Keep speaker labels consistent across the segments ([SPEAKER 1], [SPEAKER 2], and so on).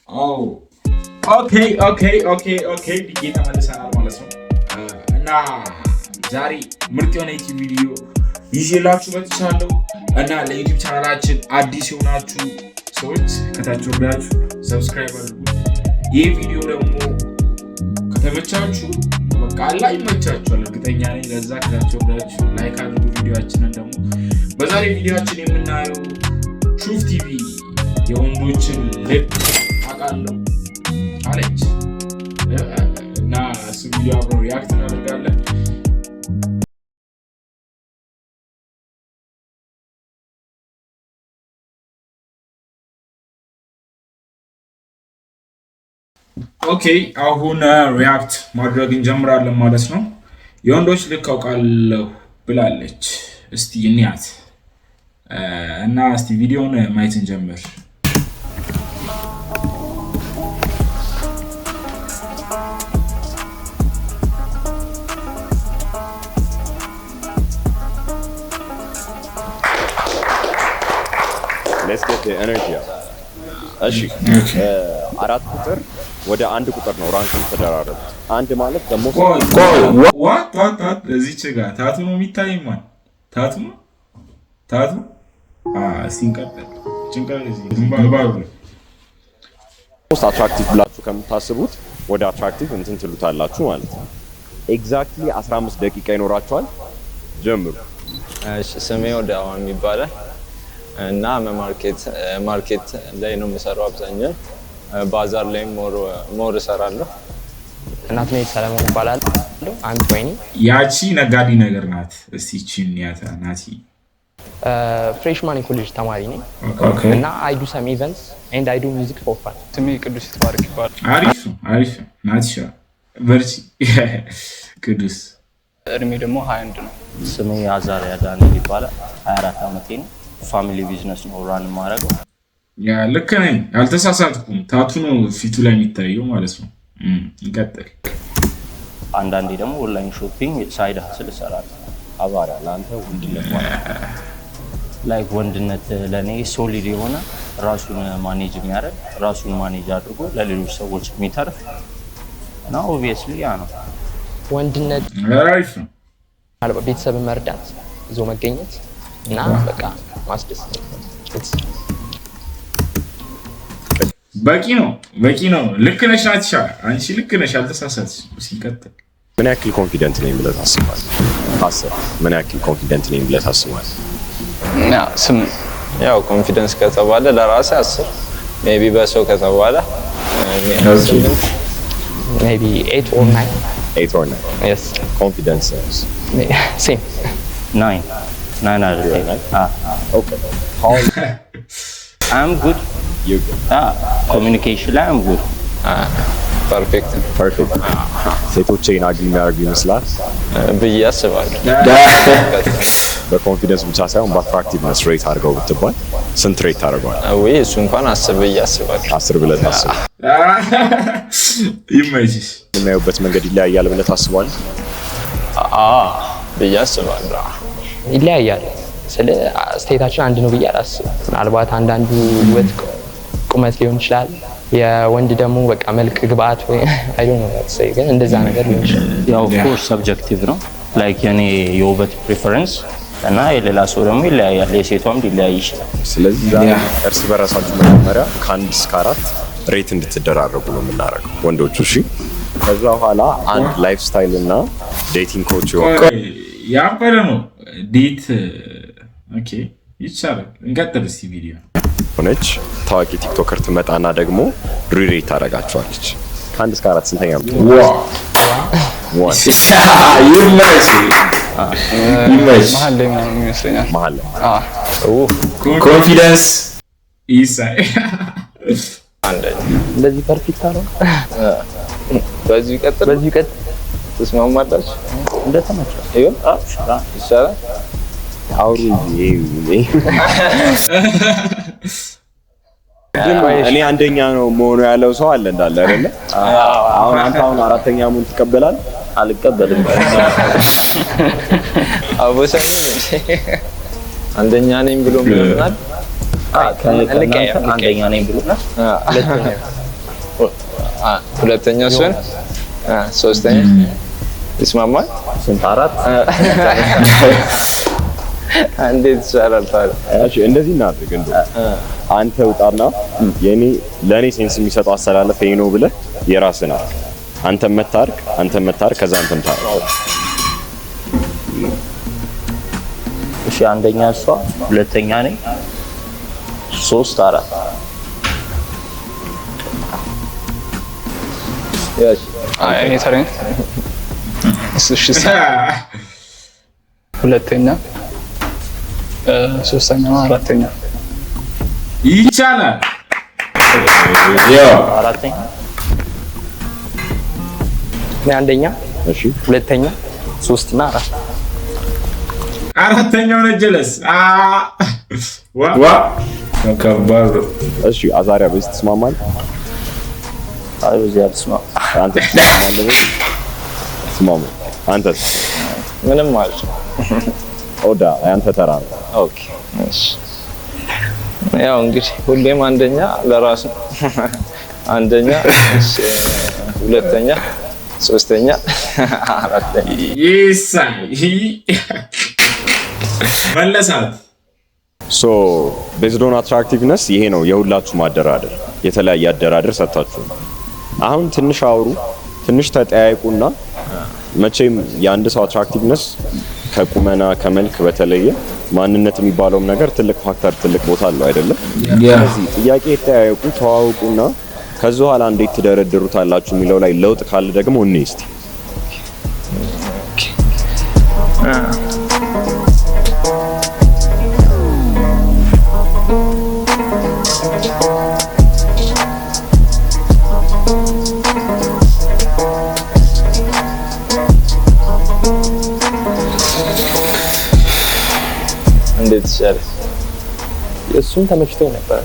[SPEAKER 1] ኦኬ ዲጌ ተመልሰናል ማለት ነው እና ዛሬ ምርጥ የሆነ ዩቲዩብ ቪዲዮ ይዤላችሁ መጥቻለሁ እና ለዩቲዩብ ቻናላችን አዲስ የሆናችሁ ሰዎች ከታች ወርዳችሁ ሰብስክራይብ አድርጉ። ይህ ቪዲዮ ደግሞ ከተመቻችሁ በቃ ላይ ይመቻችኋል እርግጠኛ ነኝ። ለዛ ከታች ወርዳችሁ ላይክ አድርጉ ቪዲዮአችንን። ደግሞ በዛሬ ቪዲዮአችን የምናየው ሹፍ ቲቪ የወንዶችን ልብ አቃለው አለች እና እሱ ቪዲዮ አብረን ሪያክት እናደርጋለን። ኦኬ አሁን ሪያክት ማድረግ እንጀምራለን ማለት ነው። የወንዶች ልክ አውቃለሁ ብላለች። እስቲ እንያት እና እስቲ ቪዲዮውን ማየት እንጀምር።
[SPEAKER 2] Let's get the energy up. እሺ አራት ቁጥር ወደ አንድ ቁጥር ነው ራንክ ተደራረቡ። አንድ ማለት ደግሞ
[SPEAKER 1] ዋት እዚች ጋር ታቱ ነው የሚታየው። ታቱ ሲንቀጠል ጭንቀት እዚህ ግንባሩ
[SPEAKER 2] ሞስት አትራክቲቭ ብላችሁ ከምታስቡት ወደ አትራክቲቭ እንትን ትሉታላችሁ ማለት ነው። ኤግዛክትሊ 15 ደቂቃ ይኖራችኋል። ጀምሩ።
[SPEAKER 3] እሺ ስሜ ወዳዋን ይባላል እና ማርኬት ላይ ነው የምሰራው። አብዛኛው ባዛር ላይ ሞር እሰራለሁ።
[SPEAKER 4] እናት ነው ሰለሞን ይባላል። አንድ ወይኒ
[SPEAKER 1] ያቺ ነጋዴ ነገር ናት። እስቲ ቺን ያታ ናቲ
[SPEAKER 4] ፍሬሽማን ኮሌጅ ተማሪ ነኝ እና አይ ዱ ሰም ኢቨንትስ ኤንድ አይ ዱ ሚውዚክ ፎር ፋን።
[SPEAKER 3] ስሜ ቅዱስ ይትባረክ ይባላል።
[SPEAKER 1] አሪፍ ናቲሻ ቨርሲ ቅዱስ
[SPEAKER 3] እድሜ ደግሞ 21 ነው።
[SPEAKER 5] ስሜ አዛሪያ ዳንኤል ይባላል። 24 ዓመቴ ነው። ፋሚሊ ቢዝነስ ነው ራን ማረገው።
[SPEAKER 1] ያ ልክ ነኝ አልተሳሳትኩም። ታቱ ነው ፊቱ ላይ የሚታየው ማለት ነው። እንቀጥል።
[SPEAKER 5] አንዳንዴ ደግሞ ኦንላይን ሾፒንግ ሳይድ ሀስል እሰራለሁ። አባራ ለአንተ ወንድነት ማለት ላይክ ወንድነት ለኔ ሶሊድ የሆነ ራሱን ማኔጅ የሚያደርግ ራሱን ማኔጅ አድርጎ ለሌሎች ሰዎች የሚተርፍ እና ኦብቪየስሊ ያ ነው
[SPEAKER 4] ወንድነት።
[SPEAKER 1] አሪፍ ነው።
[SPEAKER 4] ቤተሰብ መርዳት ይዞ መገኘት እና በቃ ማስደሰት
[SPEAKER 1] በቂ ነው። ልክ ነሽ ናትሻ፣ አንቺ ልክ ነሽ አልተሳሳትሽ። ሲቀጥል
[SPEAKER 2] ምን ያክል ኮንፊደንት ነኝ ብለህ ታስባለህ? ምን ያክል ኮንፊደንት ነኝ ብለህ ታስባለህ?
[SPEAKER 3] ያው ኮንፊደንስ ከተባለ ለራሴ 10 ሜቢ በሰው ከተባለ
[SPEAKER 4] ሜቢ 8 or 9
[SPEAKER 3] yes
[SPEAKER 2] ኮንፊደንስ
[SPEAKER 4] same
[SPEAKER 5] 9 አይደለም።
[SPEAKER 2] okay
[SPEAKER 5] I'm good.
[SPEAKER 2] You good?
[SPEAKER 5] Communication ላይ I'm good.
[SPEAKER 3] perfect
[SPEAKER 2] ሴቶቼን አግኝ የሚያደርጉ ይመስላል
[SPEAKER 3] ብዬ አስባለሁ።
[SPEAKER 2] በኮንፊደንስ ብቻ ሳይሆን በአትራክቲቭነስ ሬት አድርገው ብትባል ስንት ሬት ታደርገዋል?
[SPEAKER 3] ወይ እሱ እንኳን 10 ብዬ አስባለሁ።
[SPEAKER 2] 10 ብለህ ታስብ።
[SPEAKER 1] ይመችሽ።
[SPEAKER 2] የምናየውበት መንገድ ይለያያል ብለህ ታስባለህ?
[SPEAKER 3] ብዬ አስባለሁ።
[SPEAKER 4] ይለያያል። ስለ ስቴታችን አንድ ነው ብዬ አላስብም። ምናልባት አንዳንዱ ውበት ቁመት ሊሆን ይችላል። የወንድ ደግሞ በቃ መልክ ግብአት ወይ አይ ዶንት ኖ ታስይ ግን እንደዛ ነገር ሊሆን ይችላል።
[SPEAKER 5] ያው ኦፍ ኮርስ ሰብጀክቲቭ ነው። ላይክ የኔ የውበት ፕሪፈረንስ እና የሌላ ሰው ደግሞ ይለያያል። የሴቷም ሊለያይ ይችላል።
[SPEAKER 2] ስለዚህ እርስ በራሳችሁ መጀመሪያ ከ1 እስከ 4 ሬት እንድትደራረጉ ነው የምናደርገው ወንዶቹ። እሺ ከዛ በኋላ አንድ ላይፍ ስታይል እና ዴቲንግ ኮች
[SPEAKER 1] ያበረ ነው ዴት። ኦኬ ይቻላል። እንቀጥል እስቲ ቪዲዮ
[SPEAKER 2] ሆነች ታዋቂ ቲክቶከር ትመጣና ደግሞ ሪሬት ታደርጋቸዋለች። ከ1 እስከ 4 ስንተኛ ነው?
[SPEAKER 1] ይመች
[SPEAKER 3] መሀል ላይ ምናምን ይመስለኛል።
[SPEAKER 2] መሀል ላይ
[SPEAKER 1] ኮንፊደንስ ይሳይ
[SPEAKER 4] እንደዚህ ፐርፌክት አለው።
[SPEAKER 3] በዚህ ይቀጥል ተስማማላችሁ?
[SPEAKER 5] እንደተመቸው
[SPEAKER 3] ይሁን ይሻላል።
[SPEAKER 2] አውሩ እኔ አንደኛ ነው መሆኑ ያለው ሰው አለ እንዳለ አይደለ? አሁን አንተ አራተኛ መሆን ትቀበላለህ?
[SPEAKER 5] አልቀበልም።
[SPEAKER 3] አቦሰኝ አንደኛ ነኝ ብሎ ምናምን
[SPEAKER 5] አንደኛ ነኝ ብሎና
[SPEAKER 3] ሁለተኛ እሱን ሶስተኛ ይስማማል።
[SPEAKER 5] ስንት አራት
[SPEAKER 3] እንዴት ይቻላል ታዲያ?
[SPEAKER 2] እሺ እንደዚህ እናድርግ። አንተ ውጣና ለኔ ሴንስ የሚሰጠው አሰላለፍ ይሄ ነው ብለህ የራስህ ነው። አንተ መታርክ ከዛ አንተም ታርክ።
[SPEAKER 5] እሺ አንደኛ እሷ፣ ሁለተኛ ነኝ፣ 3 4
[SPEAKER 3] ያሽ
[SPEAKER 6] እኔ ተረኝ እሺ ሁለተኛ ሶስተኛ አራተኛ
[SPEAKER 1] ይቻላል።
[SPEAKER 5] አራተኛ
[SPEAKER 4] እኔ አንደኛ፣
[SPEAKER 2] እሺ
[SPEAKER 4] ሁለተኛ፣ 3 እና 4
[SPEAKER 1] አራተኛው ነጀለስ ዋ ከባድ።
[SPEAKER 2] እሺ አዛሪያ በዚህ ትስማማለህ?
[SPEAKER 5] አይ በዚህ አልስማማ።
[SPEAKER 2] አንተ ትስማማለህ? ትስማማ። አንተስ?
[SPEAKER 3] ምንም ማለት ነው።
[SPEAKER 2] ኦዳ አንተ ተራ ነው።
[SPEAKER 3] ኦኬ እሺ። ያው እንግዲህ ሁሌም አንደኛ ለራስ ነው። አንደኛ፣ ሁለተኛ፣ ሶስተኛ፣ አራተኛ
[SPEAKER 1] መለሳት።
[SPEAKER 2] ሶ ቤዝድ ኦን አትራክቲቭነስ ይሄ ነው የሁላችሁም አደራደር። የተለያየ አደራደር ሰጣችሁ። አሁን ትንሽ አውሩ፣ ትንሽ ተጠያይቁና መቼም የአንድ ሰው አትራክቲቭነስ ከቁመና ከመልክ በተለየ ማንነት የሚባለውም ነገር ትልቅ ፋክተር ትልቅ ቦታ አለው አይደለም? ስለዚህ ጥያቄ ተጠያይቁ፣ ተዋውቁና ከዛ በኋላ እንዴት ትደረድሩታላችሁ የሚለው ላይ ለውጥ ካለ ደግሞ እንስቲ
[SPEAKER 3] እንዴት ይሻላል?
[SPEAKER 4] እሱም ተመችቶኝ ነበር።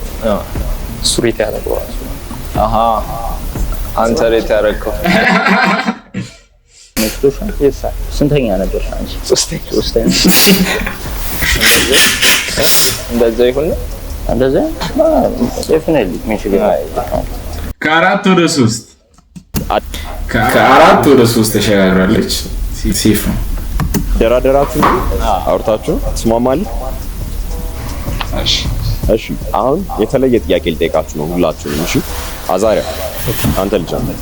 [SPEAKER 4] እሱ ሬት ያደረገው ራሱ
[SPEAKER 3] አንተ ሬት ያደረገው
[SPEAKER 5] መጥቶሻል?
[SPEAKER 4] ይሳል
[SPEAKER 5] ስንተኛ ነበር አንቺ? ሶስተኛ
[SPEAKER 3] እንደዛ ይሁን
[SPEAKER 5] እንደዛ ዴፊኒትሊ ሚሽገን
[SPEAKER 1] ከአራት ወደ ሶስት ተሸጋግራለች። ሴፍ ነው።
[SPEAKER 2] ደራደራችሁ አውርታችሁ ትስማማለህ? እሺ አሁን የተለየ ጥያቄ ልጠይቃችሁ ነው ሁላችሁም። እሺ አዛሪያ አንተ ልጀምር።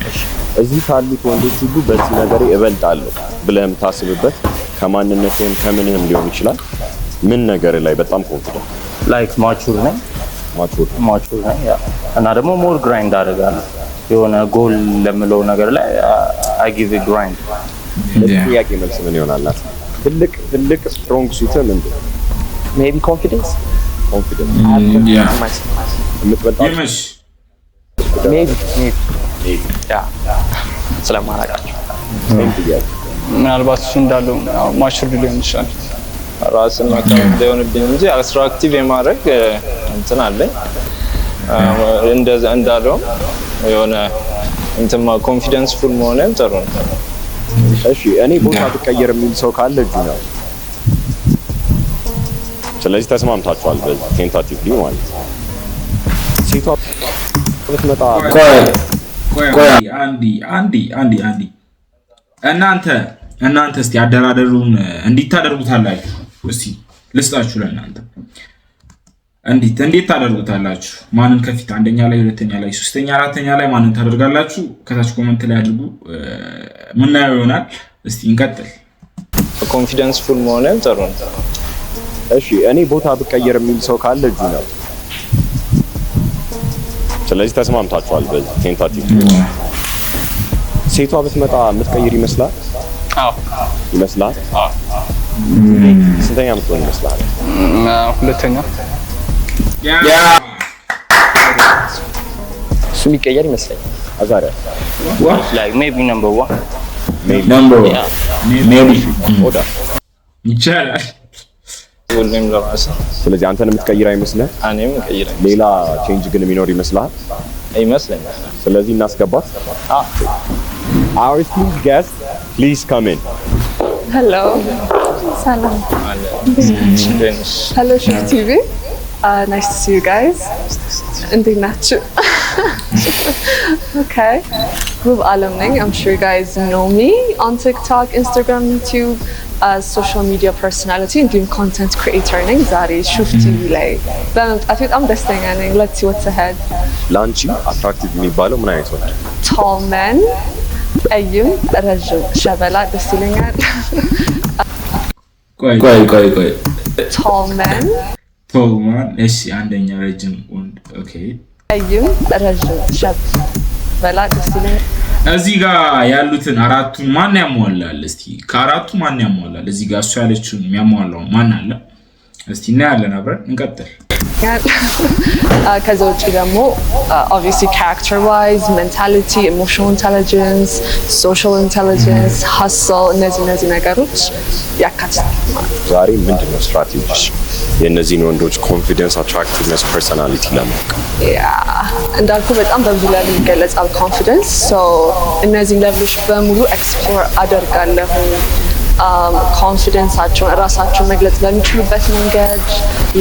[SPEAKER 2] እዚህ ካሉት ወንዶች ሁሉ በዚህ ነገር እበልጣለሁ ብለህ የምታስብበት ከማንነትህም ከምንህም ሊሆን ይችላል ምን ነገር ላይ በጣም ኮንፊደንት
[SPEAKER 5] ላይክ ማቹር ነኝ ያ እና ደግሞ ሞር ግራይንድ አደርጋለሁ የሆነ ጎል ለምለው ነገር ላይ አይ ጊቭ ኢት ግራይንድ።
[SPEAKER 2] ጥያቄ መልስ ምን ይሆናል? ትልቅ ስትሮንግ ሱት ምንድን ነው?
[SPEAKER 4] ሜቢ ኮንፊደንስ
[SPEAKER 2] የምትበልጣቸው
[SPEAKER 4] ሜቢ ያ ስለማላውቃቸው
[SPEAKER 6] ምናልባት እሱ እንዳለው ማቹር ሊሆን ይችላል።
[SPEAKER 3] ራስን ማካም ሊሆንብኝ እንጂ አትራክቲቭ የማድረግ እንትን አለኝ። እንደዛ እንዳለው የሆነ እንትን ኮንፊደንስ ፉል መሆንም ጥሩ ነው።
[SPEAKER 2] እሺ እኔ ቦታ ብቀየር የሚል ሰው ካለ እጁ ነው። ስለዚህ ተስማምታችኋል በዚህ ቴንታቲቭሊ ማለት ነው። ሴቷ ብትመጣ
[SPEAKER 1] ቆይ አንዲ እናንተ እስቲ አደራደሩን እንዲታደርጉታላችሁ እስቲ ልስጣችሁ ለእናንተ እንዴት ታደርጉታላችሁ? ማንን ከፊት አንደኛ ላይ፣ ሁለተኛ ላይ፣ ሶስተኛ፣ አራተኛ ላይ ማንን ታደርጋላችሁ? ከታች ኮመንት ላይ አድርጉ። ምናየው ይሆናል። እስቲ እንቀጥል።
[SPEAKER 3] ኮንፊደንስ ፉል መሆንም ጥሩ ነው።
[SPEAKER 2] እሺ እኔ ቦታ ብቀየር የሚል ሰው ካለ እጁ ነው። ስለዚህ ተስማምታችኋል በዚህ ቴንታቲቭሊ። ሴቷ ብትመጣ የምትቀይር ይመስላል?
[SPEAKER 6] አዎ
[SPEAKER 2] ይመስላል። ስንተኛ የምትሆን ይመስላል?
[SPEAKER 6] ሁለተኛ።
[SPEAKER 4] እሱ የሚቀየር ይመስለኛል።
[SPEAKER 2] አዛሪያ
[SPEAKER 5] like maybe number 1
[SPEAKER 2] ኦዳ
[SPEAKER 1] ይቻላል።
[SPEAKER 3] ሁሌም ለራስ
[SPEAKER 2] ስለዚህ አንተን የምትቀይር አይመስልህ?
[SPEAKER 3] እኔም ቀይረ
[SPEAKER 2] ሌላ ቼንጅ ግን የሚኖር ይመስላል?
[SPEAKER 3] ይመስለኛል።
[SPEAKER 2] ስለዚህ እናስገባት። Our esteemed guest, please come in.
[SPEAKER 7] Hello. Salam.
[SPEAKER 3] Finish.
[SPEAKER 7] Hello, Shift TV. Nice to see you guys. እንዴት ናችሁ? Okay. Ruv Alamning. I'm sure you guys know me on TikTok, Instagram, YouTube as social media personality and doing content creator ነኝ። ዛሬ ሹፍ ቲቪ ላይ በመምጣቴ በጣም ደስተኛ ነኝ። Let's see what's ahead.
[SPEAKER 2] ላንቺ አትራክቲቭ የሚባለው ምን አይነት ወንድ?
[SPEAKER 7] Tall men, ጠይም፣ ረዥም፣ ሸበላ ደስ ይለኛል።
[SPEAKER 1] ቆይ
[SPEAKER 7] Tall men,
[SPEAKER 1] ቶልማን እሺ፣ አንደኛ ረጅም ወንድ ኦኬ።
[SPEAKER 7] ጠይም፣ ረዥም፣ ሸበላ ደስ ይለኛል።
[SPEAKER 1] እዚህ ጋር ያሉትን አራቱን ማን ያሟላል? እስቲ ከአራቱ ማን ያሟላል? እዚህ ጋር እሱ ያለችውን የሚያሟላው ማን አለ? እስቲ እናያለን፣ አብረን እንቀጥል።
[SPEAKER 7] ከዛ ውጭ ደግሞ obviously character wise, mentality, emotional intelligence, social intelligence, hustle እነዚህ ነገሮች ያካትታል።
[SPEAKER 2] ዛሬ ምንድነው ስትራቴጂሽ የእነዚህን ወንዶች ኮንፊደንስ፣ አትራክቲቭነስ፣ ፐርሰናሊቲ ለማወቅ?
[SPEAKER 7] እንዳልኩ በጣም በብዙ ሌቭል ይገለጻል ኮንፊደንስ። ሶ እነዚህን ሌቭሎች በሙሉ ኤክስፕሎር አደርጋለሁ። ኮንፊደንሳቸውን ራሳቸውን መግለጽ በሚችሉበት መንገድ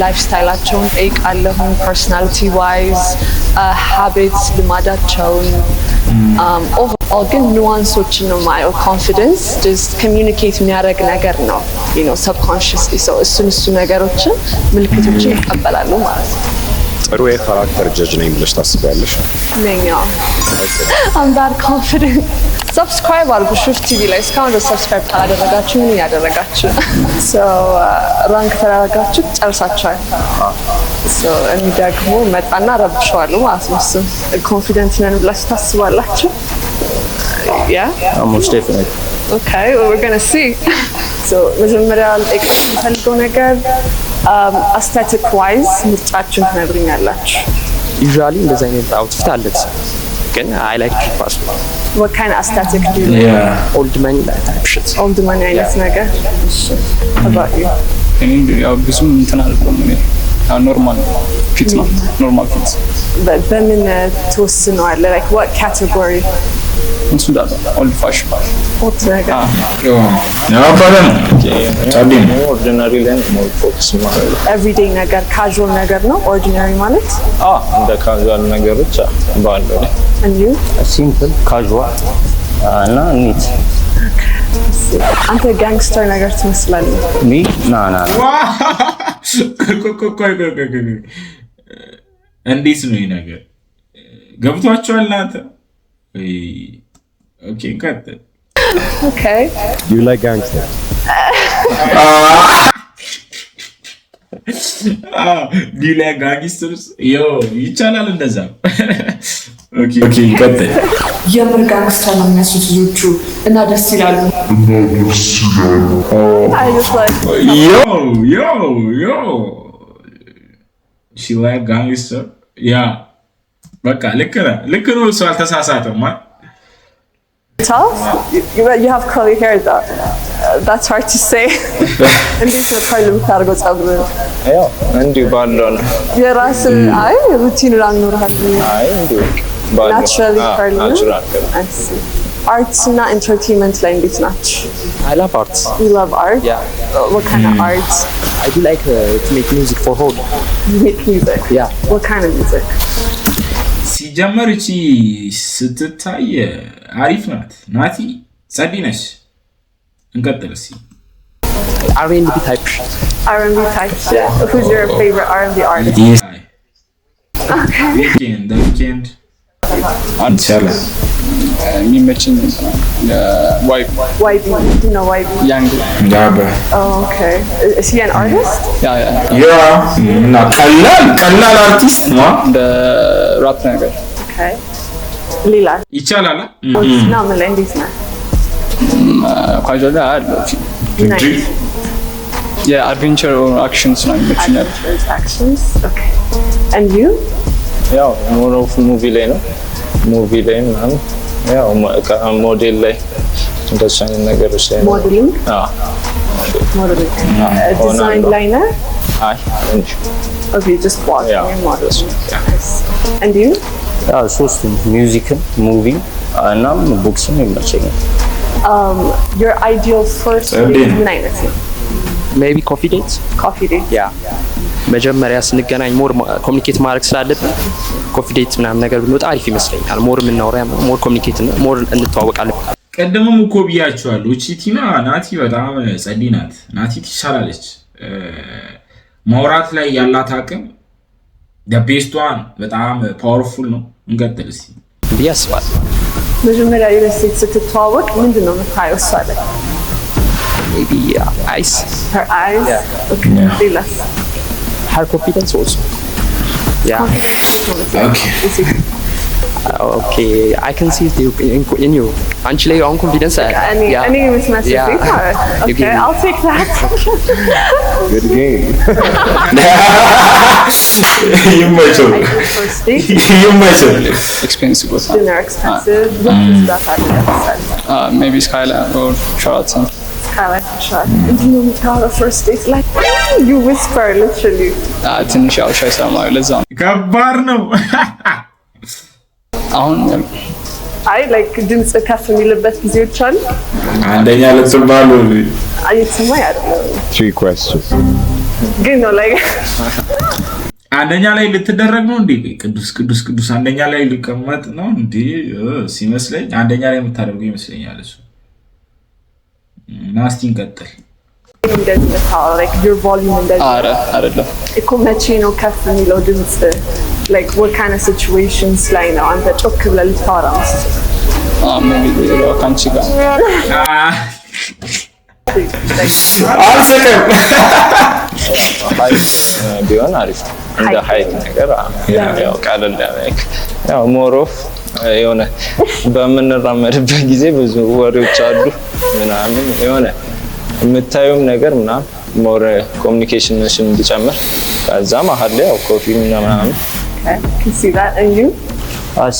[SPEAKER 7] ላይፍ ስታይላቸውን ጠይቃለሁ። ፐርሰናሊቲ ዋይዝ ሃቢትስ፣ ልማዳቸውን ኦቨርኦል ግን ኑዋንሶችን ነው የማየው። ኮንፊደንስ ጀስት ኮሚዩኒኬት የሚያደርግ ነገር ነው ሰብኮንሽስሊ። እሱ ነገሮችን ምልክቶችን ይቀበላሉ ማለት ነው።
[SPEAKER 2] ጥሩ የካራክተር ጀጅ ነኝ ብለሽ ታስቢያለሽ?
[SPEAKER 7] ነኝ። I'm that confident. ሰብስክራይብ አድርጉ ሹፍ ቲቪ ላይ። እስካሁን ድረስ ሰብስክራይብ ካላደረጋችሁ ምን እያደረጋችሁ? ራንክ ተደረጋችሁ ጨርሳችኋል። እኔ ደግሞ መጣና ረብሸዋለሁ ማለት ነው። እሱም ኮንፊደንት ነን ብላችሁ ታስባላችሁ?
[SPEAKER 5] Most definitely.
[SPEAKER 7] Okay, well, we're gonna see. መጀመሪያ ልጠይቃችሁ የምፈልገው ነገር aesthetic wise ምርጫችሁን ትነግሩኛላችሁ?
[SPEAKER 4] ዩዥዋሊ እንደዚህ አይነት አውትፊት አለች ግን I like to pass.
[SPEAKER 7] What kind of aesthetic do you like?
[SPEAKER 4] Old man type shit.
[SPEAKER 7] Old man አይነት ነገር? How about you?
[SPEAKER 6] እኔ ያው ብዙም እንትን አልቆም እኔ ኖርማል ፊት ነው ኖርማል ፊት።
[SPEAKER 7] በምን ትወስነዋለህ? Like what category?
[SPEAKER 6] እሱ ዳታ ኦልድ ፋሽን
[SPEAKER 7] Old ነገር?
[SPEAKER 3] ኦርዲናሪ ላይ ሞር ፎከስ ማድረግ
[SPEAKER 7] Everyday ነገር casual ነገር ነው ordinary ማለት?
[SPEAKER 3] እንደ ካዙዋል ነገሮች ባለው ላይ
[SPEAKER 7] And you?
[SPEAKER 5] ሲምፕል ካዥዋል እና ኒት።
[SPEAKER 7] አንተ ጋንግስተር ነገር ትመስላለህ።
[SPEAKER 5] ሚ ና
[SPEAKER 1] እንዴት ነው ይሄ ነገር ገብቷችኋል እናንተ? ኦኬ እንቀጥል።
[SPEAKER 7] Okay.
[SPEAKER 2] You like gangster?
[SPEAKER 1] Do you like gangsters? Yo, ይቻላል እንደዛ። ኦኬ እንቀጥል።
[SPEAKER 7] የምር ጋንግስተር ነው የሚመስሉት ልጆቹ እና ደስ ይላሉ። I just like
[SPEAKER 1] Yo. She like gangster? Yeah. በቃ ልክ ነው እሱ አልተሳሳተም።
[SPEAKER 7] tough. You have curly hair though. That's hard to say. እንዴት ነው curly የምታደርገው ፀጉር?
[SPEAKER 3] ያው እንዲሁ ባለው ነው።
[SPEAKER 7] የራስ አይ ሩቲን ላኖርሃል?
[SPEAKER 3] አይ እንዲሁ ባለው
[SPEAKER 7] naturally curly ነው?
[SPEAKER 3] ናቹራል
[SPEAKER 7] I see. Arts እና entertainment ላይ እንዴት ናችሁ?
[SPEAKER 4] I love arts.
[SPEAKER 7] You love art?
[SPEAKER 4] Yeah.
[SPEAKER 7] What kind of art?
[SPEAKER 4] I do like to make music for home.
[SPEAKER 7] You make music?
[SPEAKER 4] Yeah.
[SPEAKER 7] What kind of music?
[SPEAKER 1] ሲጀመር እቺ ስትታይ አሪፍ ናት። ናቲ ጸዲ ነሽ። እንቀጥል እስኪ።
[SPEAKER 4] R&B type shit.
[SPEAKER 7] R&B type shit? Who's your favorite R&B artist?
[SPEAKER 1] ዊኬንድ
[SPEAKER 6] አንቻለ የሚመችኝ ዋይብ
[SPEAKER 7] YB. Do you know YB?
[SPEAKER 6] ያንግ
[SPEAKER 7] Oh, okay. Is he an artist?
[SPEAKER 6] ያ
[SPEAKER 1] እና ቀላል አርቲስት ነው።
[SPEAKER 6] እንደ ራፕ ነገር
[SPEAKER 7] Okay. ሌላ
[SPEAKER 1] ይቻላል።
[SPEAKER 7] ነው ምን ላይ እንዴት ነው?
[SPEAKER 6] ኳጀላ አለው
[SPEAKER 7] Nice.
[SPEAKER 6] የአድቬንቸር አክሽንስ ነው የሚመችኛል።
[SPEAKER 7] Transactions. Okay. And you?
[SPEAKER 3] ያው ሞር ኦፍ ሙቪ ላይ ነው። ሙቪ ላይ ምናምን ያው ሞዴል ላይ እንደሱ አይነት ነገሮች ላይ ነው።
[SPEAKER 7] Modeling?
[SPEAKER 3] ሞዴል
[SPEAKER 7] Modeling. Design ላይ ነው?
[SPEAKER 3] አይ እንጂ
[SPEAKER 7] Okay, just walking
[SPEAKER 3] Yeah.
[SPEAKER 7] and modeling. Nice. And you?
[SPEAKER 5] ያው ሶስቱም ሚውዚክም ሙቪ እናም ቦክስም ይመቸኛል።
[SPEAKER 7] Your ideal first date ምን አይነት ነው?
[SPEAKER 4] ሜቢ ኮፊ ዴት ያ መጀመሪያ ስንገናኝ ሞር ኮሚኒኬት ማድረግ ስላለብን ኮፊ ዴት ምናምን ነገር ብንወጣ አሪፍ ይመስለኛል። ሞር የምናወራ ሞር ኮሚኒኬት ሞር እንተዋወቃለን።
[SPEAKER 1] ቀደምም እኮ ብያችኋለሁ እቺ ቲና ናቲ በጣም ጸዲ ናት። ናቲ ትሻላለች ማውራት ላይ ያላት አቅም ደቤስቷን በጣም ፓወርፉል ነው። እንቀጥል እስቲ
[SPEAKER 4] ቢያስባል
[SPEAKER 7] መጀመሪያ የሴት ስትተዋወቅ ምንድነው የምታየው? እሷ ላይ
[SPEAKER 4] ሜቢ አይስ
[SPEAKER 7] her eyes ኦኬ ሌላስ
[SPEAKER 4] her confidence also okay I can see it in you አንቺ ላይ አሁን ኮንፊደንስ አለ
[SPEAKER 7] እኔ መስማት okay I'll take that
[SPEAKER 2] good game
[SPEAKER 1] ይመቸው
[SPEAKER 6] expensive was
[SPEAKER 7] dinner expensive what is that
[SPEAKER 6] maybe Skyline or Sheraton.
[SPEAKER 7] You know, first date like you whisper literally.
[SPEAKER 6] ትንሽ ያው ሻይ ሰማዩ ለዛ
[SPEAKER 1] ከባድ ነው።
[SPEAKER 6] አሁን
[SPEAKER 7] አይ ላይክ ድምጽ ከፍ የሚልበት ጊዜዎች አሉ።
[SPEAKER 1] አንደኛ ለተባሉ
[SPEAKER 7] አይተማ ያለው
[SPEAKER 2] 3 questions
[SPEAKER 7] ግን ነው like
[SPEAKER 1] አንደኛ ላይ ልትደረግ ነው እንዴ? ቅዱስ አንደኛ ላይ ሊቀመጥ ነው እንዴ? ሲመስለኝ አንደኛ ላይ የምታደርገው ይመስለኛል እሱ። ናስቲን ቀጥል
[SPEAKER 7] እንደዚህ ነው like your volume እንደዚህ
[SPEAKER 6] አይደለም
[SPEAKER 7] እኮ መቼ ነው ከፍ የሚለው ድምጽ? like what kind of situations ላይ ነው አንተ ጮክ ብለህ ልታወራ መስሎህ?
[SPEAKER 6] maybe ያው ካንቺ ጋር
[SPEAKER 1] አልሰከም
[SPEAKER 3] ቢሆን አሪፍ እንደ ሃይት ነገር ያው ቀለል ያው ሞሮፍ የሆነ በመንራመድበት ጊዜ ብዙ ወሬዎች አሉ ምናምን የሆነ የምታዩም ነገር ምናምን ሞር ኮሚኒኬሽንሽን እንዲጨምር ከዛ መሀል ላይ ያው ኮፊ ምናምን
[SPEAKER 7] can see that and you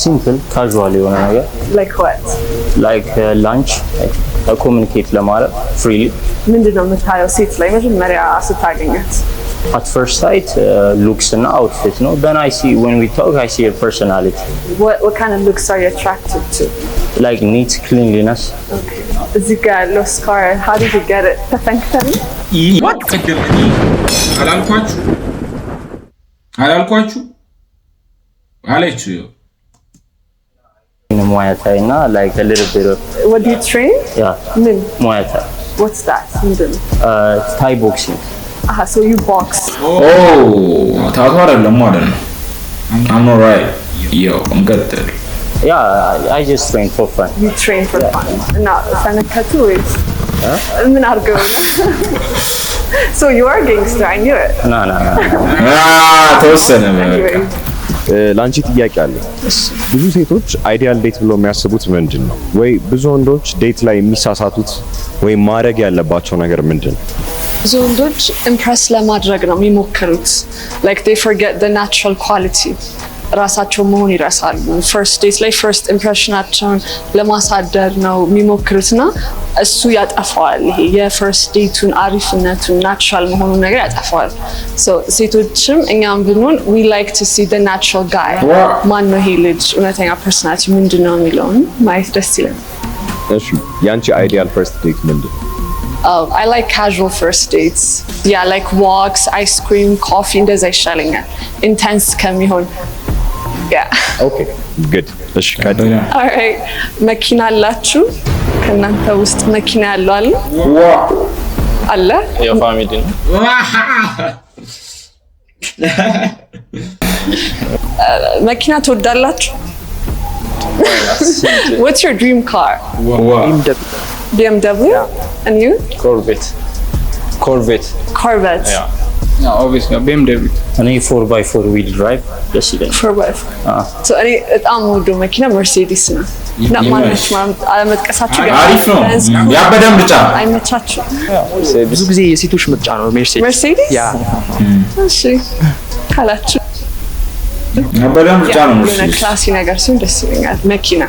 [SPEAKER 5] ሲምፕል ካዡዋል የሆነ ነገር
[SPEAKER 7] like what
[SPEAKER 5] like lunch ኮሚኒኬት ለማድረግ ፍሪሊ
[SPEAKER 7] ምንድነው የምታየው ሴት ላይ መጀመሪያ ስታገኛት?
[SPEAKER 5] at first sight looks and outfit no then I see when we talk I see her personality.
[SPEAKER 7] What kind of looks are you attracted to?
[SPEAKER 5] like neat cleanliness.
[SPEAKER 7] Okay እዚህ ጋር ያለው scar how did you get it? ተፈንክተን
[SPEAKER 1] what ቀደምኒ አላልኳችሁ አለችው
[SPEAKER 5] Muay Thai na like a little bit of
[SPEAKER 7] what do you train?
[SPEAKER 5] yeah Muay Thai.
[SPEAKER 7] What's that?
[SPEAKER 5] Thai boxing.
[SPEAKER 7] So you box.
[SPEAKER 1] ታቷ አይደለም ማለት ነው። I'm not right. Yo, እንቀጥል
[SPEAKER 5] yeah I just train for fun.
[SPEAKER 7] You train for fun. እና ሰነከቱ ወይስ ምን አድርገው ነው? So you are a gangster, I knew it.
[SPEAKER 5] No
[SPEAKER 1] ተወሰነ
[SPEAKER 2] ላንቺ ጥያቄ አለ። ብዙ ሴቶች አይዲያል ዴት ብለው የሚያስቡት ምንድን ነው? ወይ ብዙ ወንዶች ዴት ላይ የሚሳሳቱት ወይ ማድረግ ያለባቸው ነገር ምንድን ነው?
[SPEAKER 7] ብዙ ወንዶች ኢምፕረስ ለማድረግ ነው የሚሞክሩት like they forget the natural quality ራሳቸው መሆን ይረሳሉ። ፈርስት ዴት ላይ ፈርስት ኢምፕሬሽናቸውን ለማሳደር ነው የሚሞክሩትና እሱ ያጠፋዋል። ይሄ የፈርስት ዴቱን አሪፍነቱን ናቹራል መሆኑን ነገር ያጠፋዋል። ሶ ሴቶችም እኛም ብንሆን we like to see the natural guy ማን ነው ይሄ ልጅ እውነተኛ ፐርሰናሊቲ ምንድነው የሚለውን ማየት ደስ ይላል።
[SPEAKER 2] እሺ ያንቺ አይዲያል ፈርስት ዴት ምንድን ነው?
[SPEAKER 7] I like casual first dates. Yeah, like walks, ice cream, coffee, እንደዛ ይሻለኛል intense ከሚሆን yeah
[SPEAKER 2] okay good እሺ ቀጥታ
[SPEAKER 7] all right መኪና አላችሁ? ከናንተ ውስጥ መኪና ያለው አለ? አለ
[SPEAKER 3] የፋሚሊ ነው
[SPEAKER 7] መኪና ትወዳላችሁ? What's your dream car? BMW? And you?
[SPEAKER 3] Corvette.
[SPEAKER 6] Yeah, obviously BMW.
[SPEAKER 5] እኔ 4x4 wheel drive ደስ ይለኛል።
[SPEAKER 7] 4x4 so እኔ በጣም ወዶ መኪና መርሴዲስ ነው። እና ማንነች አለመጥቀሳችሁ ጋር
[SPEAKER 1] አሪፍ ነው። ያበደም ብቻ
[SPEAKER 7] አይመቻችሁ?
[SPEAKER 4] ብዙ ጊዜ የሴቶች ምርጫ ነው
[SPEAKER 7] መርሴዲስ።
[SPEAKER 4] ያ
[SPEAKER 7] እሺ ካላችሁ
[SPEAKER 1] ያበደም ብቻ ነው።
[SPEAKER 7] የሆነ ክላሲ ነገር ሲሆን ደስ ይለኛል። መኪና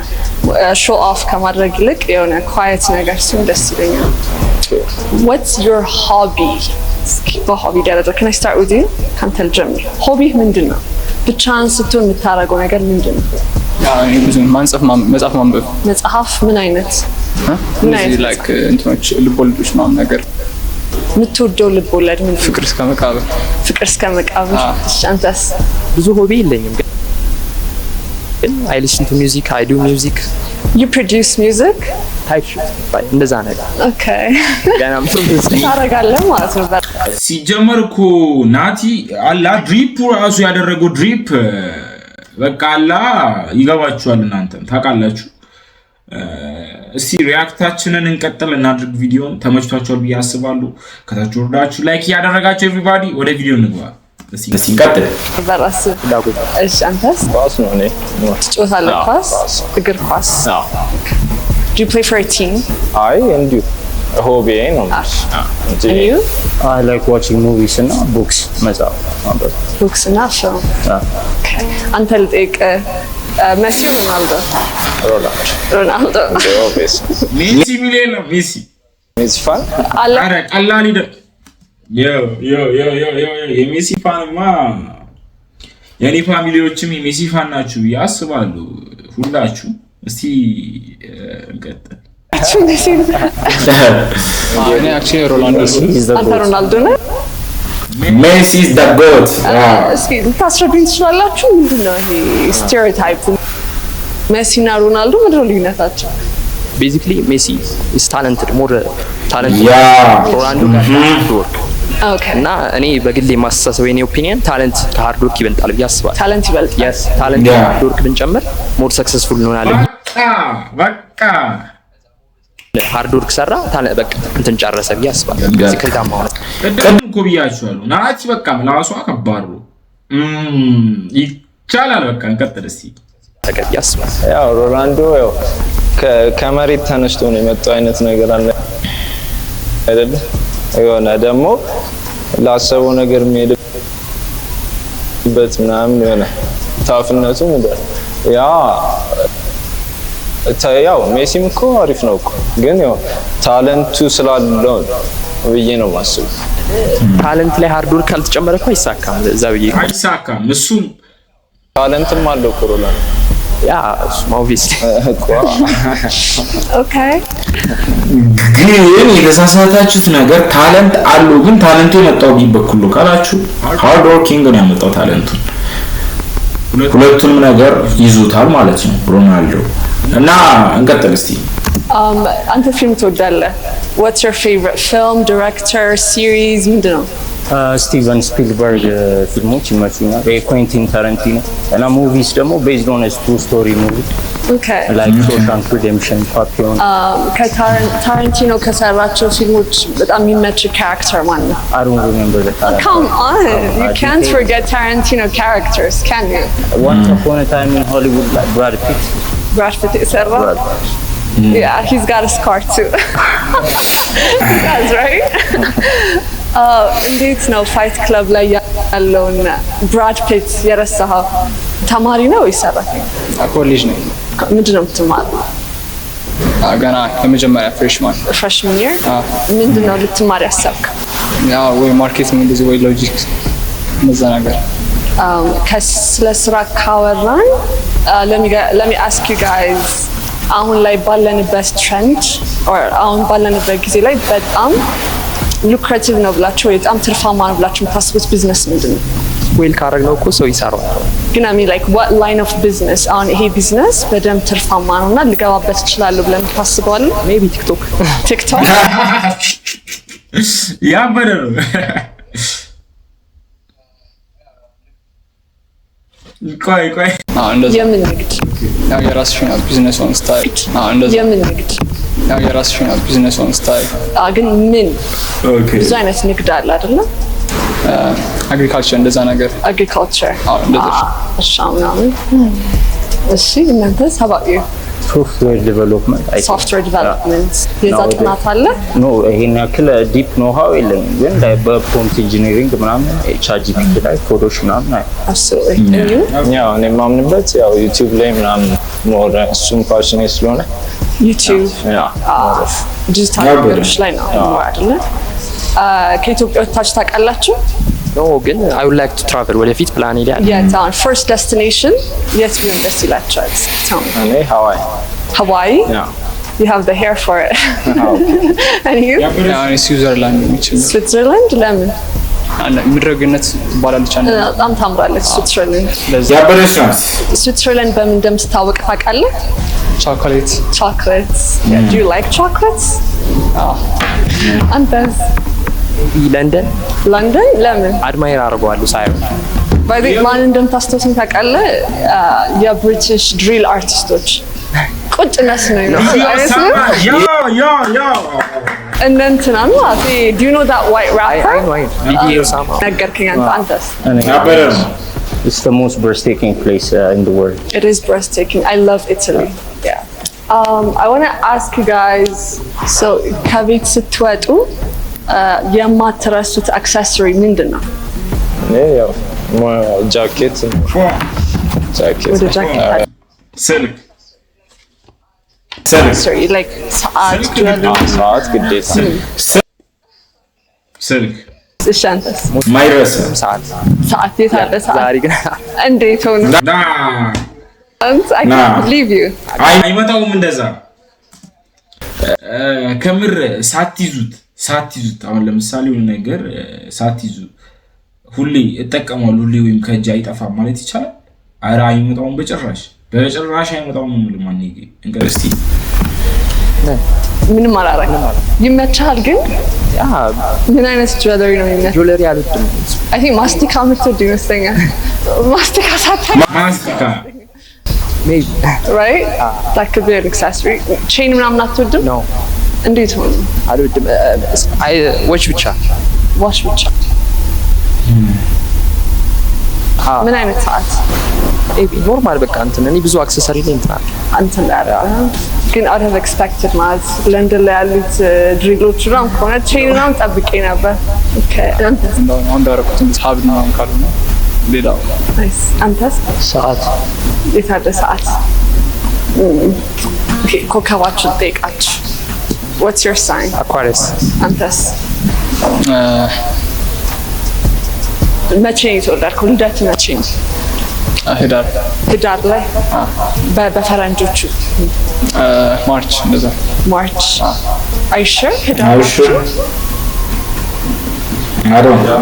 [SPEAKER 7] ሾው ኦፍ ከማድረግ ይልቅ የሆነ ኳየት ነገር ሲሆን ደስ ይለኛል። What's your hobby? በሆቢ ደረጃ can I start with you? ካንተ ልጀምር። ሆቢ ምንድን ነው? ብቻህን ስትሆን የምታደርገው ነገር ምንድን ነው?
[SPEAKER 6] ብዙ መጽሐፍ ማንበብ።
[SPEAKER 7] መጽሐፍ ምን አይነት?
[SPEAKER 6] ምን አይነት? like እንትኖች ልቦለዶች ምናምን ነገር
[SPEAKER 7] የምትወደው ልብ ወለድ ምን?
[SPEAKER 6] ፍቅር እስከ መቃብር።
[SPEAKER 7] ፍቅር እስከ መቃብር። እሺ አንተስ?
[SPEAKER 4] ብዙ ሆቢ የለኝም ግን I listen to music, I do music.
[SPEAKER 7] You produce music?
[SPEAKER 4] ታይፕ እንደዛ ነገር።
[SPEAKER 7] Okay.
[SPEAKER 4] ገናም ፕሮዲዩስ
[SPEAKER 7] ታደርጋለህ ማለት ነው።
[SPEAKER 1] ሲጀመር እኮ ናቲ አላ ድሪፕ ራሱ ያደረገው ድሪፕ በቃ አላ ይገባችኋል፣ እናንተም ታውቃላችሁ። እስቲ ሪያክታችንን እንቀጥል እናድርግ። ቪዲዮን ተመችቷችኋል ብዬ አስባለሁ። ከታች ወርዳችሁ ላይክ ያደረጋችሁ ኤቭሪባዲ ወደ ቪዲዮ እንግባ። እስቲ እንቀጥል።
[SPEAKER 7] በራስ እሺ አንተስ?
[SPEAKER 3] ኳስ ነው እኔ
[SPEAKER 7] ትጫወታለህ? ኳስ? እግር ኳስ? Do you play for a team?
[SPEAKER 3] አይ እንዲሁ ሆቢዬ ነው።
[SPEAKER 7] And you?
[SPEAKER 5] I like watching movies and books መጽሐፍ ማንበብ።
[SPEAKER 7] Books እና film? Okay. አንተ ልጠይቅ፣ ሜሲ ሮናልዶ? ሮናልዶ።
[SPEAKER 1] ሜሲ ሚሊዮን ነው። ሜሲ
[SPEAKER 3] ፋን
[SPEAKER 1] አረ ቀላል ይደ የሜሲ ፋንማ የኔ ፋሚሊዎችም የሜሲ ፋን ናችሁ ብዬ አስባለሁ ሁላችሁ። እስቲ እንቀጥል።
[SPEAKER 6] እኔ አክቹሊ ሮናልዶ
[SPEAKER 7] አንተ ሮናልዶ ነህ?
[SPEAKER 1] ሜሲ is the goat።
[SPEAKER 7] እስኪ ልታስረዱኝ ትችላላችሁ? ምንድነው ይሄ ስቴሪዮታይፕ? ሜሲ እና ሮናልዶ ምንድን ነው ልዩነታቸው?
[SPEAKER 4] ቤዚክሊ ሜሲ is talented, more talented. ሮናልዶ ሃርድ ወርክ።
[SPEAKER 7] ኦኬ።
[SPEAKER 4] እና እኔ በግሌ ማስተሳሰብ የኔ ኦፒኒየን ታለንት ከሃርድ ወርክ ይበልጣል ብዬ አስባለሁ።
[SPEAKER 7] ታለንት ይበልጣል?
[SPEAKER 4] yes ታለንት ከሃርድ ወርክ ብንጨምር ሞር ሰክሰስፉል እንሆናለን።
[SPEAKER 1] በቃ
[SPEAKER 4] ሃርድ ወርክ ሰራ በቃ እንትን ጨረሰ ብዬ አስባለሁ። ስኬታማ ሆነ።
[SPEAKER 1] ቅድም እኮ ብያችኋለሁ። ናቲ በቃ ምላሷ ከባድ ነው። ይቻላል። በቃ እንቀጥል እስቲ።
[SPEAKER 4] ተገቢ አስባለሁ።
[SPEAKER 3] ያው ሮናልዶ ያው ከመሬት ተነስቶ ነው የመጣው አይነት ነገር አለ አይደል? የሆነ ደግሞ ላሰበው ነገር የሚሄድበት ምናምን የሆነ ታፍነቱ ምንድን ያው ሜሲም እኮ አሪፍ ነው እኮ ግን ያው ታለንቱ ስላለው ብዬ ነው ማስቡ።
[SPEAKER 4] ታለንት ላይ ሃርድ ወርክ ካልተጨመረ እኮ አይሳካም። እዛ ብዬ
[SPEAKER 1] አይሳካም። እሱም
[SPEAKER 3] ታለንትም አለው እኮ ሮናልዶ።
[SPEAKER 4] ያ obviously
[SPEAKER 7] ኦኬ።
[SPEAKER 1] ግን የተሳሳታችሁት ነገር ታለንት አለው፣ ግን ታለንቱ የመጣው ቢበኩሉ ካላችሁ ሃርድ ወርኪንግ ነው ያመጣው ታለንቱን። ሁለቱንም ነገር ይዙታል ማለት ነው ሮናልዶ። እና እንቀጥል እስቲ።
[SPEAKER 7] አንተ ፊልም ትወዳለህ? What's your favorite film, director, series? ምንድን ነው?
[SPEAKER 5] ስቲቨን ስፒልበርግ ፊልሞች ይመቹኛል። ኩዌንቲን ታረንቲኖ እና ሙቪስ ደግሞ ቤዝድ ኦን ትሩ ስቶሪ ሙቪ ላይክ ሾሻንክ ሪዴምፕሽን፣ ፓፒዮን።
[SPEAKER 7] ታረንቲኖ ከሰራቸው ፊልሞች በጣም የሚመች ካራክተር ማን ነው?
[SPEAKER 5] I don't remember the character.
[SPEAKER 7] Come on, you can't forget Tarantino characters, can you?
[SPEAKER 5] Once upon a time in Hollywood, like Brad Pitt.
[SPEAKER 7] Brad Pitt የሰራው? Yeah, he's got a scar too. He does, right? እንዴት ነው ፋይት ክለብ ላይ ያለውን ብራድ ፒት የረሳኸው? ተማሪ ነው ወይስ ሰራተኛ?
[SPEAKER 6] ኮሌጅ ነው።
[SPEAKER 7] ምንድን ነው የምትማረው?
[SPEAKER 6] ገና የመጀመሪያ ፍሬሽማን
[SPEAKER 7] ይር። ምንድን ነው ልትማር ያሰብከው?
[SPEAKER 6] ያው ወይ ማርኬቲንግ እንደዚህ ወይ ሎጂክ እንደዛ ነገር።
[SPEAKER 7] ስለ ስራ ካወራን let me ask you guys አሁን ላይ ባለንበት ትሬንድ አሁን ባለንበት ጊዜ ላይ በጣም ሉክሬቲቭ ነው ብላችሁ በጣም ትርፋማ ነው ብላችሁ የምታስቡት ቢዝነስ ምንድን ነው?
[SPEAKER 4] ዌል ካረግነው እኮ ሰው ይሰራል።
[SPEAKER 7] ግን I mean like what line of business አሁን ይሄ ቢዝነስ በደንብ ትርፋማ ነውና ልገባበት እችላለሁ ብለን ታስባለህ?
[SPEAKER 4] ሜቢ ቲክቶክ
[SPEAKER 1] ያበደ ነው። ቆይ
[SPEAKER 6] እንደዛ
[SPEAKER 7] የምን ንግድ?
[SPEAKER 6] ያው የራስሽን ቢዝነስ ኦን ስታይል። እንደዛ
[SPEAKER 7] የምን ንግድ?
[SPEAKER 6] ያው የራስሽን ቢዝነስ ኦን ስታይል።
[SPEAKER 7] ግን ምን
[SPEAKER 1] ኦኬ
[SPEAKER 7] ብዙ አይነት ንግድ አለ አይደለ?
[SPEAKER 6] አግሪካልቸር እንደዛ ነገር።
[SPEAKER 7] አግሪካልቸር
[SPEAKER 6] እንደዛ።
[SPEAKER 7] እሺ ምናምን። እሺ እናንተስ? how about you?
[SPEAKER 5] ሶፍትዌር ዲቨሎፕመንት።
[SPEAKER 7] ሶፍትዌር ዲቨሎፕመንት የዛ ጥናት አለ?
[SPEAKER 5] ኖ ይሄን ያክል ዲፕ ኖሃው የለኝም፣ ግን ላይ በፕሮምፕት ኢንጂነሪንግ ምናምን ቻትጂፒቲ ላይ ኮዶች ምናምን አይ
[SPEAKER 7] absolutely
[SPEAKER 3] ያው እኔ የማምንበት ያው ዩቲዩብ ላይ ምናምን ሞር እሱም ፓሽኔ ስለሆነ
[SPEAKER 7] ዩቲዩብ ዲጂታል ነገሮች ላይ ነው አይደለ? ከኢትዮጵያ ወጥታችሁ ታውቃላችሁ?
[SPEAKER 4] ኖ ግን I would like to travel ወደፊት ፕላን ይላል።
[SPEAKER 7] የት አሁን ፈርስት ዴስቲኔሽን የት ቢሆን ደስ ይላችኋል?
[SPEAKER 3] እኔ ሃዋይ
[SPEAKER 7] ሀዋይ። You have the hair for it. And you?
[SPEAKER 6] እኔ ስዊዘርላንድ የሚችል
[SPEAKER 7] Switzerland? ለምን?
[SPEAKER 6] ምድረገነት ትባላለች አንድ
[SPEAKER 7] በጣም ታምራለች Switzerland.
[SPEAKER 1] ያበረች ናት።
[SPEAKER 7] Switzerland በምን እንደምትታወቅ ታውቃለህ?
[SPEAKER 6] ቾኮሌት
[SPEAKER 7] Chocolates. Yeah. Do you like chocolates? አንተስ?
[SPEAKER 4] ለንደን
[SPEAKER 7] London? ለምን?
[SPEAKER 4] አድማየር አድርገዋለሁ ሳይሆን
[SPEAKER 7] ባይዘ ማን እንደምታስታውሰኝ ታውቃለህ? የብሪቲሽ ድሪል አርቲስቶች ቁጭነስ ነው and then Tananu, do you know that white rapper?
[SPEAKER 4] I know video sama
[SPEAKER 7] ነገርከኝ አንተስ?
[SPEAKER 5] It's the most breathtaking place in the world.
[SPEAKER 7] It is breathtaking. I love Italy. Yeah. I want to ask you guys, so ከቤት ስትወጡ የማትረሱት አክሰሰሪ ምንድን ነው?
[SPEAKER 3] ያው ጃኬት
[SPEAKER 7] ወደ ጃኬት
[SPEAKER 1] ስልክ
[SPEAKER 7] accessory like ሰዓት
[SPEAKER 3] ሰዓት ግዴታ
[SPEAKER 1] ስልክ
[SPEAKER 7] እሺ አንተስ?
[SPEAKER 1] ማይረሳ
[SPEAKER 7] ሰዓት የት አለ ሰዓት?
[SPEAKER 4] ዛሬ ግን
[SPEAKER 7] እንዴት ሆነ? I can't believe you.
[SPEAKER 1] አይመጣውም እንደዛ ከምር ሳትይዙት አሁን ለምሳሌ የሆነ ነገር ሳትይዙ ሁሌ እጠቀማለሁ ሁሌ ወይም ከእጅ አይጠፋም ማለት ይቻላል? ኧረ አይመጣውም በጭራሽ አይመጣውም ለማን ይገ እንግዲህ
[SPEAKER 7] ምንም አላረግም ይመቻል ግን
[SPEAKER 4] ያ
[SPEAKER 7] ምን አይነት ጁዌለሪ ነው የሚመች?
[SPEAKER 4] ጁዌለሪ አልወድም
[SPEAKER 7] I think ማስቲካ የምትወድ ይመስለኛል። ማስቲካ ሳታይ
[SPEAKER 1] ማስቲካ
[SPEAKER 4] maybe
[SPEAKER 7] right that could be an accessory. chain ምናምን አትወድም?
[SPEAKER 4] no
[SPEAKER 7] እንዴት ሆነ?
[SPEAKER 4] አልወድም watch ብቻ
[SPEAKER 7] ምን አይነት ሰዓት?
[SPEAKER 4] ኖርማል በቃ እንትን እኔ ብዙ አክሰሰሪ ላይ እንትን አለ
[SPEAKER 7] አንተን ግን out of expected ማለት ለንደን ላይ ያሉት ድሪሎች ምናምን ከሆነ ቼን ምናምን ጠብቄ ነበር።
[SPEAKER 6] እንዳረኩት ሀብል ምናምን ካልሆነ ሌላው
[SPEAKER 7] አንተስ?
[SPEAKER 4] ሰዓት
[SPEAKER 7] የታደ ሰዓት ኮከባችሁን ጠይቃችሁ what's your sign?
[SPEAKER 4] Aquarius
[SPEAKER 7] አንተስ? መቼ ነው የተወለድከው? ልደት መቼ ነው? ህዳር ላይ በፈረንጆቹ
[SPEAKER 6] ማርች እንደዛ
[SPEAKER 7] ማርች are you sure? ህዳር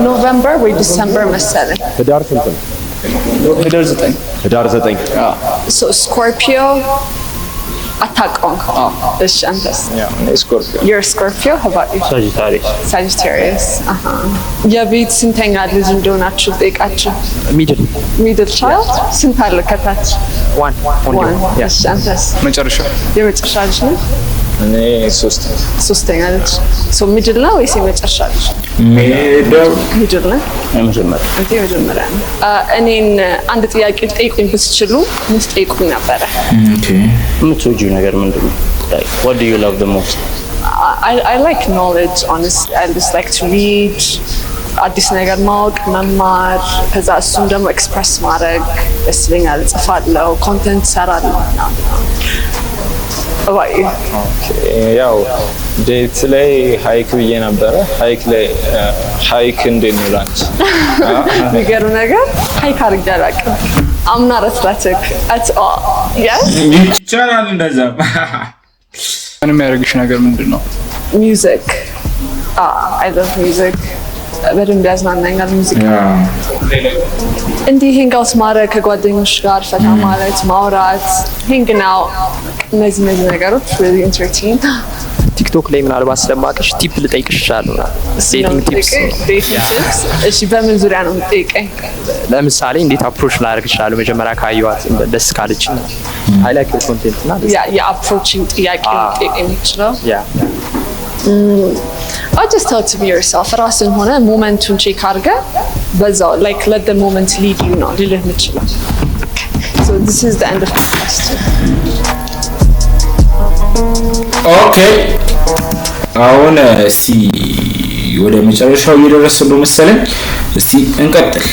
[SPEAKER 7] ኖቨምበር ወይ ዲሰምበር መሰለኝ።
[SPEAKER 2] ህዳር ስንት ነው? ህዳር 9
[SPEAKER 7] so Scorpio አታውቀውም? እሺ አንተስ?
[SPEAKER 3] ስኮርፒዮ
[SPEAKER 7] you're Scorpio? how about you? Sagittarius የቤት ስንተኛ ልጅ እንደሆናችሁ ጠይቃችሁ? middle child ስንት አለ ከታች?
[SPEAKER 4] one
[SPEAKER 7] እሺ አንተስ? የመጨረሻ ልጅ ነው?
[SPEAKER 3] እኔ
[SPEAKER 7] ሶስተኛ ልጅ so middle ነው ወይስ የመጨረሻ ልጅ? middle ነው የመጀመሪያ ነው። እኔን አንድ ጥያቄ ጠይቁኝ ብትችሉ ምን ጠይቁኝ ነበረ?
[SPEAKER 5] የምትወጂው ነገር ምንድን ነው? what do you love the most?
[SPEAKER 7] I like knowledge honestly. I just like to read አዲስ ነገር ማወቅ መማር ከዛ እሱን ደግሞ ኤክስፕረስ ማድረግ ደስ ይለኛል። እጽፋለሁ ኮንተንት ሰራለሁ
[SPEAKER 3] ያው ዴት ላይ ሃይክ ብዬ ነበረ። ሃይክ እንዴት ነው ላንቺ?
[SPEAKER 7] የሚገርም ነገር ሃይክ አድርጌ አላውቅም። I'm not athletic at all. Yes?
[SPEAKER 1] ይቻላል እንደዛ።
[SPEAKER 6] ምንም ያደርግሽ ነገር ምንድን ነው?
[SPEAKER 7] Music. I love music. በደንብ ያዝናናኛል ሙዚቃ። እንዲህ ሄንግ አውት ማድረግ ከጓደኞች ጋር ፈታ ማለት ማውራት ሄንግ ናው እነዚህ ነገሮች really entertain።
[SPEAKER 4] ቲክቶክ ላይ ምናልባት ስለማቀሽ ቲፕ ልጠይቅሽ እችላለሁ። ዴቲንግ ቲፕስ።
[SPEAKER 7] እሺ በምን ዙሪያ ነው የምትጠይቀኝ?
[SPEAKER 4] ለምሳሌ እንዴት አፕሮች ላደርግ እችላለሁ መጀመሪያ ካየኋት ደስ ካለችኝ አይ ላይክ ዩር ኮንቴንት እና
[SPEAKER 7] የአፕሮቺንግ ጥያቄ ነው የምትችለው? I just tell to be yourself. ራስን ሆነ ሞመንቱን ቼክ አድርገህ በዛው like let the moment lead you ነው ልልህ የምችለው። So this is the end of the question.
[SPEAKER 1] Okay. አሁን እስቲ ወደ መጨረሻው እየደረስን ነው መሰለኝ። እስቲ እንቀጥል።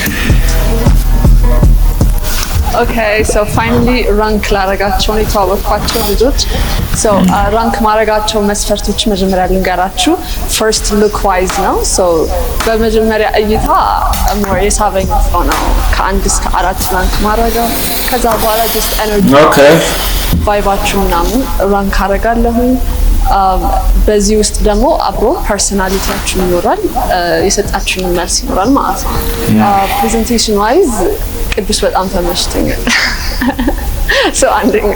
[SPEAKER 7] Okay, so finally ራንክ ላረጋቸውን የተዋወቅኳቸው ልጆች so ራንክ ማረጋቸው መስፈርቶች መጀመሪያ ልንገራችሁ። first look wise ነው so በመጀመሪያ እይታ more የሳበኝ ሰው ነው ከ1 እስከ 4 ራንክ ማረጋው። ከዛ በኋላ just energy ቫይባችሁ ምናምን ራንክ አደርጋለሁ። በዚህ ውስጥ ደግሞ አብሮ ፐርሰናሊቲያችሁ ይኖራል፣ የሰጣችሁን መልስ ይኖራል ማለት ነው። ፕሬዘንቴሽን ዋይዝ ቅዱስ በጣም ተመችቶኛል። ሰው አንደኛ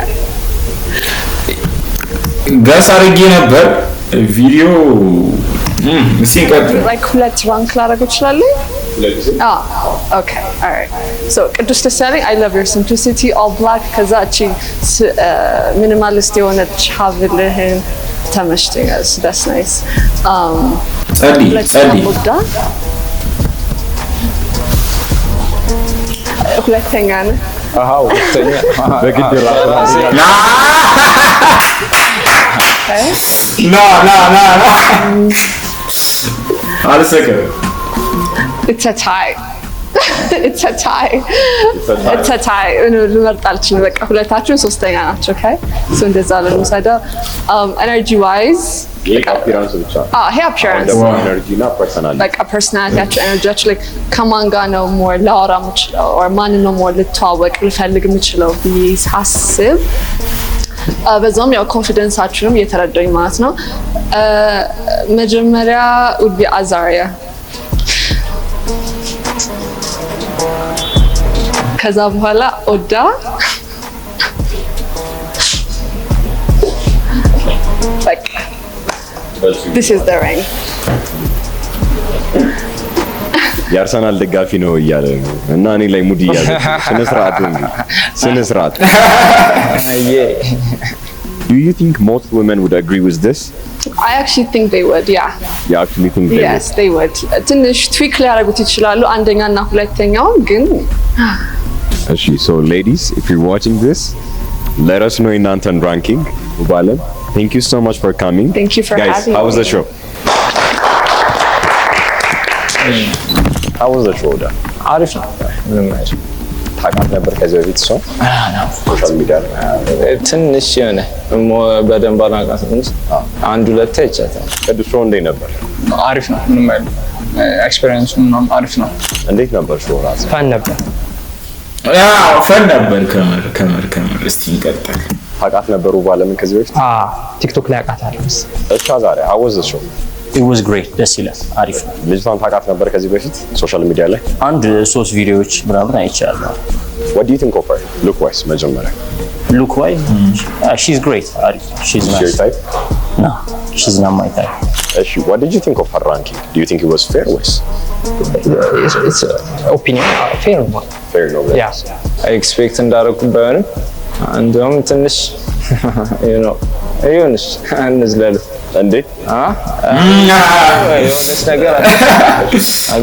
[SPEAKER 1] ጋስ አድርጌ ነበር ቪዲዮ
[SPEAKER 7] like ሁለት ራንክ ላደርገው እችላለሁ። Okay, all right. So ቅዱስ ደሳለኝ I love your simplicity, all black ከዛ እቺ ሚኒማሊስት የሆነች ሀብልህን ተመችቶኛል። that's nice.
[SPEAKER 1] ጸዲ
[SPEAKER 7] ሁለተኛ ነው።
[SPEAKER 3] ሁለተኛ
[SPEAKER 2] በግድ ራስ
[SPEAKER 1] ና አልሰከረ
[SPEAKER 7] It's a tie. It's a tie. It's a tie. ልመርጥ አልችልም። በቃ ሁለታችሁም ሶስተኛ ናቸው። Okay? So እንደዛ ነው የምሰደው። Energy wise
[SPEAKER 2] አፒራንስ ብቻ
[SPEAKER 7] ይሄ appearance
[SPEAKER 2] ኤነርጂ እና ፐርሰናሊቲ
[SPEAKER 7] በቃ ፐርሰናሊቲያችሁ ኤነርጂያችሁ like ከማን ጋር ነው ሞር ላወራ የምችለው or ማን ነው ሞር ልተዋወቅ ልፈልግ የምችለው ብዬ ሳስብ በዛም ያው ኮንፊደንሳችሁንም እየተረዳኝ ማለት ነው። መጀመሪያ would be Azaria. ከዛ በኋላ ኦዳ በቃ this is the ring.
[SPEAKER 2] የአርሰናል ደጋፊ ነው እያለ እና እኔ ላይ ሙድ እያለ ስነ ስርዓት Do you think most women would agree with this?
[SPEAKER 7] I actually think they would, yeah.
[SPEAKER 2] You actually think they
[SPEAKER 7] yes, they would. ትንሽ ትዊክ ሊያደርጉት ይችላሉ አንደኛ እና ሁለተኛው ግን
[SPEAKER 2] so ladies, if you're watching this, let us know in Anton ranking. Ubalan, thank you so much for coming.
[SPEAKER 7] Thank you for
[SPEAKER 2] guys,
[SPEAKER 7] having
[SPEAKER 2] how was the show? How was the show?
[SPEAKER 3] አሪፍ ነው። ምንም አይደል። ታውቃት ነበር ከዚህ በፊት ሰው ሶሻል ሚዲያ ትንሽ የሆነ በደንብ አላውቃትም እንጂ አንድ ሁለት አይቻታል።
[SPEAKER 2] ቅዱስ ሾው እንዴት ነበር?
[SPEAKER 6] አሪፍ ነው። ምንም አይደል። ኤክስፒሪየንሱ ምናምን አሪፍ ነው።
[SPEAKER 2] እንዴት ነበር ሾው ራሱ?
[SPEAKER 4] ፈን ነበር።
[SPEAKER 1] ፈን ነበር። ከመር እስቲ እንቀጥል።
[SPEAKER 2] ታውቃት ነበር ባለምን ከዚህ በፊት?
[SPEAKER 4] ቲክቶክ ላይ አውቃታለሁ።
[SPEAKER 2] እሷ ዛሬ how was the show?
[SPEAKER 5] It was great. ደስ ይላል። አሪፍ ነው።
[SPEAKER 2] ልጅቷን ታውቃት ነበር ከዚህ በፊት ሶሻል ሚዲያ ላይ?
[SPEAKER 5] አንድ 3 ቪዲዮዎች ምናምን አይቻለሁ።
[SPEAKER 2] What do you think of her? Look wise መጀመሪያ
[SPEAKER 5] Look why? She's great. She's nice.
[SPEAKER 2] Your type?
[SPEAKER 5] No, she's not my type.
[SPEAKER 2] What did you think of her ranking? Do you think it was fair or
[SPEAKER 4] It's opinion. Fair ነው።
[SPEAKER 2] fair? No.
[SPEAKER 4] Yeah.
[SPEAKER 3] ኤክስፔክት እንዳደረኩት ባይሆንም እንደውም ትንሽ ይሁንሽ እንዝለል እንዴ የሆነች ነገር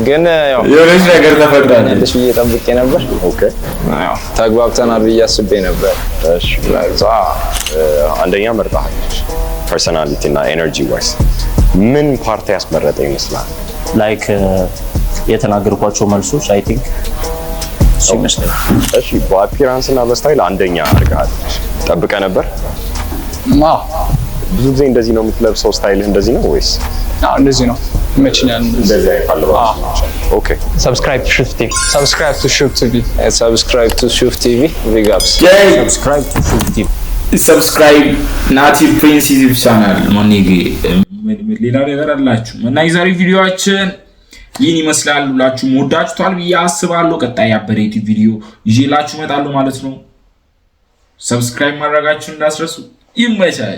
[SPEAKER 3] ግን
[SPEAKER 1] የሆነች ነገር ተፈጥራለች
[SPEAKER 3] ብዬ ጠብቄ ነበር።
[SPEAKER 2] ኦኬ
[SPEAKER 3] ተግባብተናል ብዬ አስቤ ነበር።
[SPEAKER 2] እሺ አንደኛ መርጣለች ፐርሰናሊቲ እና ኤነርጂ ዋይስ ምን ፓርቲ ያስመረጠ ይመስላል?
[SPEAKER 5] ላይክ የተናገርኳቸው መልሶች አይ ቲንክ እሱ ይመስላል።
[SPEAKER 2] እሺ በአፒራንስ እና በስታይል አንደኛ አድርጋለች። ጠብቀ ነበር? ብዙ ጊዜ እንደዚህ ነው የምትለብሰው? ስታይልህ እንደዚህ ነው ወይስ?
[SPEAKER 6] እንደዚህ ነው ይመችኛል።
[SPEAKER 2] እንደዚህ አይፋለሁ። ኦኬ
[SPEAKER 4] Subscribe to Shuf TV.
[SPEAKER 6] Subscribe to Shuf TV.
[SPEAKER 3] Subscribe to Shuf TV. Big ups.
[SPEAKER 5] Subscribe to Shuf TV.
[SPEAKER 1] ሰብስክራይብ ናቲ ፕሪንስ ዩቲዩብ ቻናል ማንኔ ሌላ ነገር አላችሁ እና የዛሬ ቪዲዮአችን ይህን ይመስላል። ሁላችሁም ወዳችሁታል ብዬ አስባለሁ። ቀጣይ አበሬት ቪዲዮ ይዤላችሁ እመጣለሁ ማለት ነው። ሰብስክራይብ ማድረጋችሁን እንዳትረሱ። ይመቻል።